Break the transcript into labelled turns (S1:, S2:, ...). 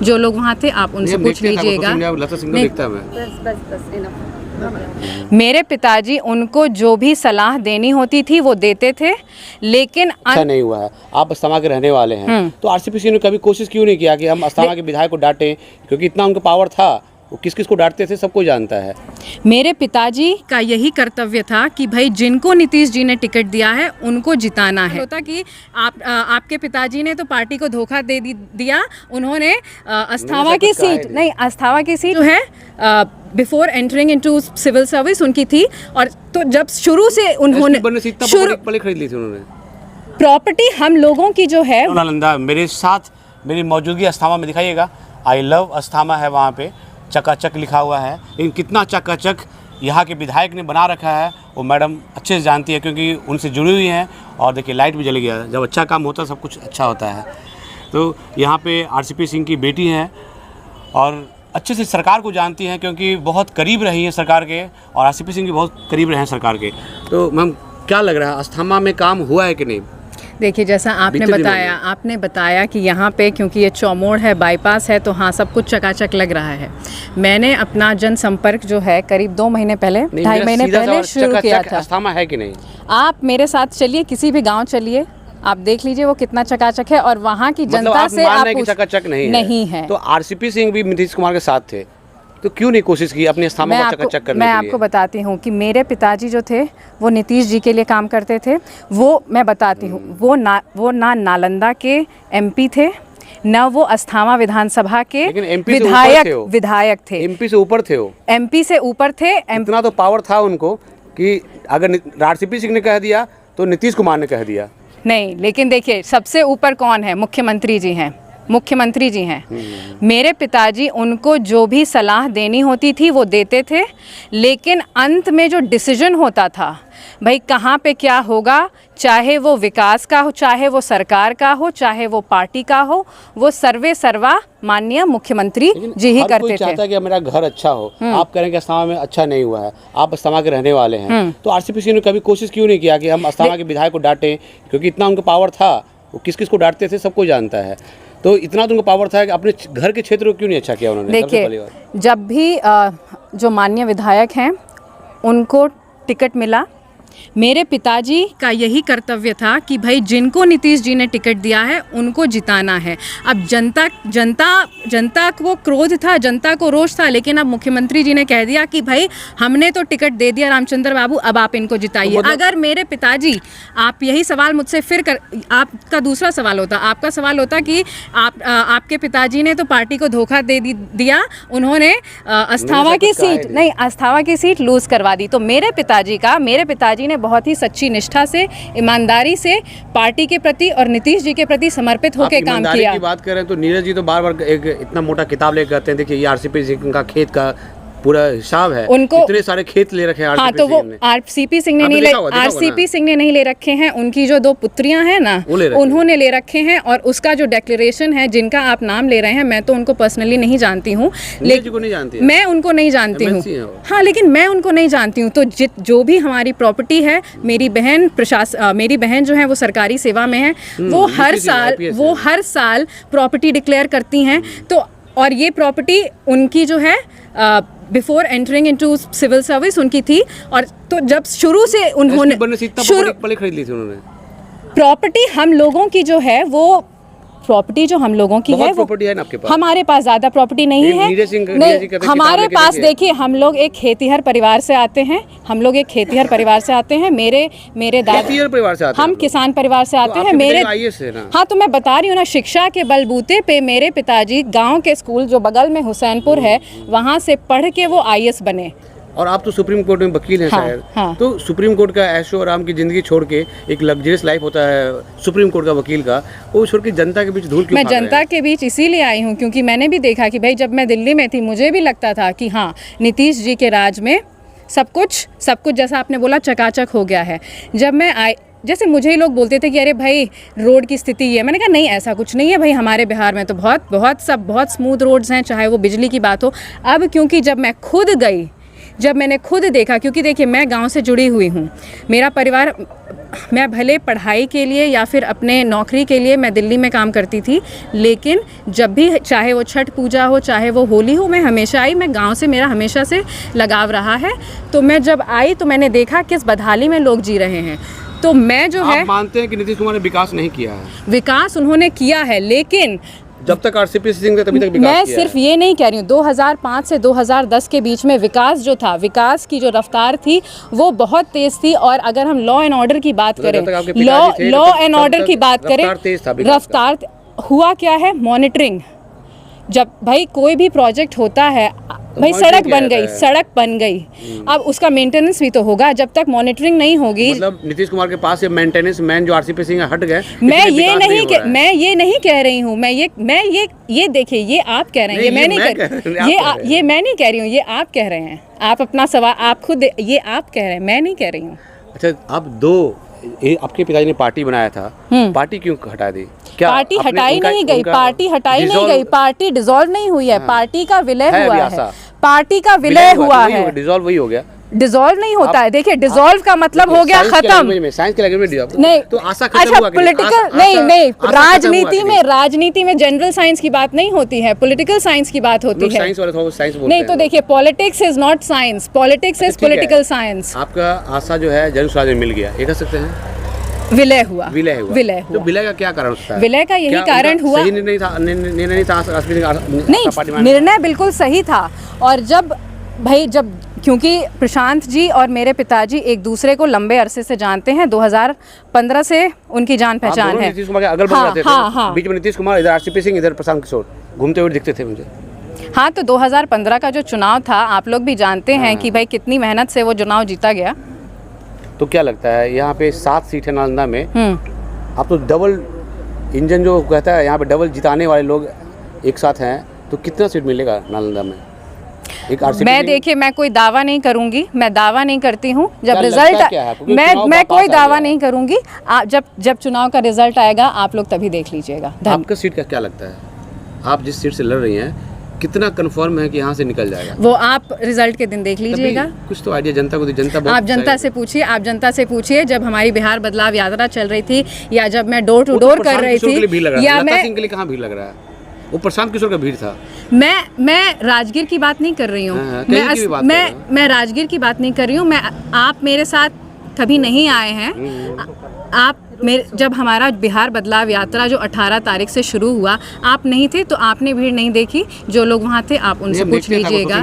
S1: जो लोग वहाँ थे आप उनसे पूछ लीजिएगा। मेरे पिताजी उनको जो भी सलाह देनी होती थी वो देते थे, लेकिन
S2: अच्छा नहीं हुआ है। आप अस्थामा के रहने वाले हैं, तो आरसीपी ने कभी कोशिश क्यों नहीं किया कि हम अस्थामा के विधायक को डांटें, क्योंकि इतना उनका पावर था, वो किस किस को डांटते थे सबको जानता है।
S1: मेरे पिताजी का यही कर्तव्य था कि भाई जिनको नीतीश जी ने टिकट दिया है उनको जिताना है। होता कि आपके पिताजी ने तो पार्टी को धोखा दे दिया, उन्होंने अस्थामा की सीट नहीं, अस्थामा की सीट जो है before entering into civil service उनकी थी, और तो जब शुरू से उन्होंने
S2: खरीद ली थी उन्होंने
S1: प्रॉपर्टी हम लोगों की जो है।
S2: नालंदा मेरे साथ मेरी मौजूदगी अस्थामा में दिखाइएगा, आई लव अस्थामा है, वहाँ पे चकाचक लिखा हुआ है, लेकिन कितना चकाचक यहाँ के विधायक ने बना रखा है वो मैडम अच्छे से जानती है, क्योंकि उनसे जुड़ी हुई हैं। और देखिए लाइट भी जल गया, जब अच्छा काम होता है सब कुछ अच्छा होता है। तो यहाँ पे आरसीपी सिंह की बेटी हैं और अच्छे से सरकार को जानती हैं, क्योंकि बहुत करीब रही हैं सरकार के, और आरसीपी सिंह भी बहुत करीब रहे हैं सरकार के। तो मैम क्या लग रहा है, अस्थामा में काम हुआ है कि नहीं?
S1: देखिए जैसा आपने बताया कि यहाँ पे क्योंकि ये चौमोड़ है, बाईपास है, तो हाँ सब कुछ चकाचक लग रहा है। मैंने अपना जनसंपर्क जो है करीब 2 महीने पहले, 2.5 महीने पहले शुरू किया था।
S2: अस्थामा है कि नहीं?
S1: आप मेरे साथ चलिए, किसी भी गाँव चलिए, आप देख लीजिए वो कितना चकाचक है, और वहाँ की जनता से आप
S2: चकाचक
S1: नहीं है।
S2: तो आरसीपी सिंह भी नीतीश कुमार के साथ थे, तो क्यों नहीं कोशिश की अपने अस्थामा को चकाचक करने के लिए?
S1: मैं आपको बताती हूँ कि मेरे पिताजी जो थे वो नीतीश जी के लिए काम करते थे। वो मैं बताती हूँ, वो ना नालंदा के एमपी थे, न वो अस्थामा विधानसभा के विधायक थे।
S2: एमपी से ऊपर थे वो,
S1: एमपी से ऊपर थे।
S2: इतना तो पावर था उनको कि अगर आरसीपी सिंह ने कह दिया तो नीतीश कुमार ने कह दिया।
S1: नहीं, लेकिन देखिए सबसे ऊपर कौन है? मुख्यमंत्री जी हैं, मुख्यमंत्री जी हैं। मेरे पिताजी उनको जो भी सलाह देनी होती थी वो देते थे, लेकिन अंत में जो डिसीजन होता था भाई कहाँ पे क्या होगा, चाहे वो विकास का हो, चाहे वो सरकार का हो, चाहे वो पार्टी का हो, वो सर्वे सर्वा माननीय मुख्यमंत्री जी ही करते थे।
S2: कोई चाहता है कि मेरा घर अच्छा हो, आप कह रहे हैं कि अस्थामा में अच्छा नहीं हुआ है, आप अस्थामा के रहने वाले हैं, तो आरसीपी ने कभी कोशिश क्यों नहीं किया कि हम अस्थामा के विधायक को डांटें, क्योंकि इतना उनका पावर था, वो किस किस को डांटते थे सबको जानता है। तो इतना तो उनका पावर था कि अपने घर के क्षेत्र को क्यों नहीं अच्छा किया उन्होंने?
S1: देखिए जब भी जो माननीय विधायक हैं उनको टिकट मिला, मेरे पिताजी का यही कर्तव्य था कि भाई जिनको नीतीश जी ने टिकट दिया है उनको जिताना है। अब जनता को क्रोध था, जनता को रोष था, लेकिन अब मुख्यमंत्री जी ने कह दिया कि भाई हमने तो टिकट दे दिया रामचंद्र बाबू, अब आप इनको जिताइए। तो अगर मेरे पिताजी, आप यही सवाल मुझसे फिर आपका दूसरा सवाल होता, आपका सवाल होता कि आपके पिताजी ने तो पार्टी को धोखा दे दिया, उन्होंने अस्थामा की सीट नहीं, अस्थामा की सीट लूज करवा दी। तो मेरे पिताजी ने बहुत ही सच्ची निष्ठा से, ईमानदारी से पार्टी के प्रति और नीतीश जी के प्रति समर्पित होकर काम किया।
S2: की बात करें तो नीरज जी तो बार-बार एक इतना मोटा किताब लेकर आते हैं, देखिए ये आरसीपी सिंह का खेत का पूरा हिसाब है, उनको इतने सारे खेत ले रखे हैं।
S1: हाँ, तो वो आरसीपी सिंह ने नहीं ले रखे हैं, उनकी जो 2 पुत्रियां हैं ना उन्होंने ले रखे हैं, और उसका जो डिक्लेरेशन है जिनका आप नाम ले रहे हैं, मैं तो उनको पर्सनली नहीं जानती हूँ, लेकिन मैं उनको नहीं जानती हूँ। हाँ, लेकिन मैं उनको नहीं जानती हूँ। तो जो भी हमारी प्रॉपर्टी है, मेरी बहन जो है वो सरकारी सेवा में है, वो हर साल प्रॉपर्टी डिक्लेयर करती हैं। तो और ये प्रॉपर्टी उनकी जो है before entering into civil service उनकी थी, और तो जब शुरू से उन्होंने
S2: खरीद ली थी उन्होंने
S1: प्रॉपर्टी हम लोगों की जो है वो प्रॉपर्टी जो हम लोगों की है वो
S2: प्रॉपर्टी है ना आपके पास?
S1: हमारे पास ज्यादा प्रॉपर्टी नहीं है। नहीं, हमारे पास देखिए हम लोग एक खेतीहर परिवार से आते हैं, मेरे दादा
S2: परिवार से आते हैं,
S1: हम किसान परिवार से आते हैं। मेरे हाँ, तो मैं बता रही हूँ ना, शिक्षा के बलबूते पे मेरे पिताजी गाँव के स्कूल जो बगल में हुसैनपुर है वहाँ से पढ़ के वो IAS बने।
S2: और आप तो सुप्रीम कोर्ट में वकील हैं शायद।
S1: हाँ।
S2: तो सुप्रीम कोर्ट का ऐशो आराम की जिंदगी छोड़ के एक लग्जरियस लाइफ होता है सुप्रीम कोर्ट का वकील का, वो छोड़ के जनता के बीच धूल क्यों?
S1: मैं जनता के बीच इसीलिए आई हूँ क्योंकि मैंने भी देखा कि भाई जब मैं दिल्ली में थी मुझे भी लगता था कि हाँ नीतीश जी के राज में सब कुछ जैसा आपने बोला चकाचक हो गया है। जब मैं आई, जैसे मुझे ही लोग बोलते थे कि अरे भाई रोड की स्थिति ये, मैंने कहा नहीं ऐसा कुछ नहीं है भाई, हमारे बिहार में तो बहुत स्मूथ रोड्स हैं, चाहे वो बिजली की बात हो। अब क्योंकि जब मैंने खुद देखा, क्योंकि देखिए मैं गांव से जुड़ी हुई हूँ, मेरा परिवार मैं भले पढ़ाई के लिए या फिर अपने नौकरी के लिए मैं दिल्ली में काम करती थी, लेकिन जब भी चाहे वो छठ पूजा हो, चाहे वो होली हो, मैं हमेशा आई। मैं गांव से, मेरा हमेशा से लगाव रहा है। तो मैं जब आई तो मैंने देखा किस बदहाली में लोग जी रहे हैं। तो मैं जो है,
S2: आप मानते हैं कि नीतीश कुमार ने विकास नहीं किया है?
S1: विकास उन्होंने किया है, लेकिन
S2: जब तक आरसीपी सिंह थे तभी तक विकास
S1: मैं
S2: किया
S1: सिर्फ
S2: है।
S1: ये नहीं कह रही हूँ, 2005 से 2010 के बीच में विकास जो था, विकास की जो रफ्तार थी वो बहुत तेज़ थी। और अगर हम लॉ एंड ऑर्डर की बात करें, लॉ एंड ऑर्डर की बात करें, रफ्तार हुआ क्या है, मॉनिटरिंग। जब भाई कोई भी प्रोजेक्ट होता है, भाई सड़क बन गई, अब उसका मेंटेनेंस भी तो होगा। जब तक मॉनिटरिंग नहीं होगी,
S2: मतलब नीतीश कुमार के पास ये मेंटेनेंस मैन जो आरसीपी सिंह हट गए,
S1: मैं ये नहीं कह रही हूँ, ये देखिए, ये आप कह रहे हैं, ये मैं नहीं कह रही हूँ, ये आप कह रहे हैं। आप अपना सवाल आप खुद, ये आप कह रहे हैं, मैं नहीं कह रही हूँ।
S2: अच्छा, आपके पिताजी ने पार्टी बनाया था, पार्टी क्यों हटा दी? क्या
S1: पार्टी हटाई नहीं गई, पार्टी डिसॉल्व नहीं हुई है, पार्टी का विलय हुआ है, पार्टी का विलय हुआ है।
S2: डिसॉल्व वही हो गया,
S1: डिसॉल्व नहीं होता है। देखिए, डिसॉल्व का मतलब हो गया खत्म।
S2: साइंस के लैंग्वेज में
S1: नहीं
S2: तो आशा खत्म
S1: अच्छा,
S2: हुआ कि
S1: पॉलिटिकल नहीं, राजनीति में जनरल साइंस की बात नहीं होती है, पॉलिटिकल साइंस की बात होती है।
S2: साइंस वाले साइंस बोलते
S1: नहीं
S2: हैं।
S1: तो देखिए, politics is not science, politics is political science.
S2: आपका आशा जो है जन स्वराज में मिल गया, ये कह सकते हैं?
S1: विलय हुआ।
S2: तो विलय का क्या कारण होता है?
S1: विलय का यही कारण हुआ,
S2: सही निर्णय था,
S1: नहीं, निर्णय बिल्कुल सही था। और जब क्योंकि प्रशांत जी और मेरे पिताजी एक दूसरे को लंबे अरसे से जानते हैं, 2015 से उनकी जान पहचान है।
S2: नीतीश कुमार के अगल बगल रहते थे, बीच में नीतीश कुमार, इधर आरसीपी सिंह, इधर प्रशांत किशोर घूमते हुए दिखते थे मुझे।
S1: हाँ, तो 2015 का जो चुनाव था, आप लोग भी जानते हैं कि भाई कितनी मेहनत से वो चुनाव जीता गया।
S2: तो क्या लगता है, यहाँ पे 7 सीट है नालंदा में, आप तो डबल इंजन जो कहता है, यहाँ पे डबल जिताने वाले लोग एक साथ हैं, तो कितना सीट मिलेगा नालंदा में?
S1: देखिए, मैं कोई दावा नहीं करूंगी, मैं दावा नहीं करती हूँ। जब रिजल्ट, मैं कोई दावा नहीं करूंगी। जब चुनाव का रिजल्ट आएगा, आप लोग तभी देख लीजिएगा।
S2: आपका सीट का क्या लगता है? आप जिस सीट से लड़ रही हैं, कितना कंफर्म है कि यहाँ से निकल जाएगा? वो
S1: आप रिजल्ट के दिन देख लीजिएगा।
S2: कुछ तो आइडिया जनता को,
S1: आप जनता से पूछिए, जब हमारी बिहार बदलाव यात्रा चल रही थी, या जब मैं डोर टू डोर कर रही थी,
S2: या मैं कहाँ भीड़ लग रहा है? वो प्रशांत किशोर का भीड़ था।
S1: मैं राजगीर की बात नहीं कर रही हूँ, मैं राजगीर की बात नहीं कर रही हूँ। आप मेरे साथ कभी नहीं आए हैं। जब हमारा बिहार बदलाव यात्रा जो 18 तारीख से शुरू हुआ, आप नहीं थे, तो आपने भीड़ नहीं देखी। जो लोग वहाँ थे, आप उनसे पूछ लीजिएगा।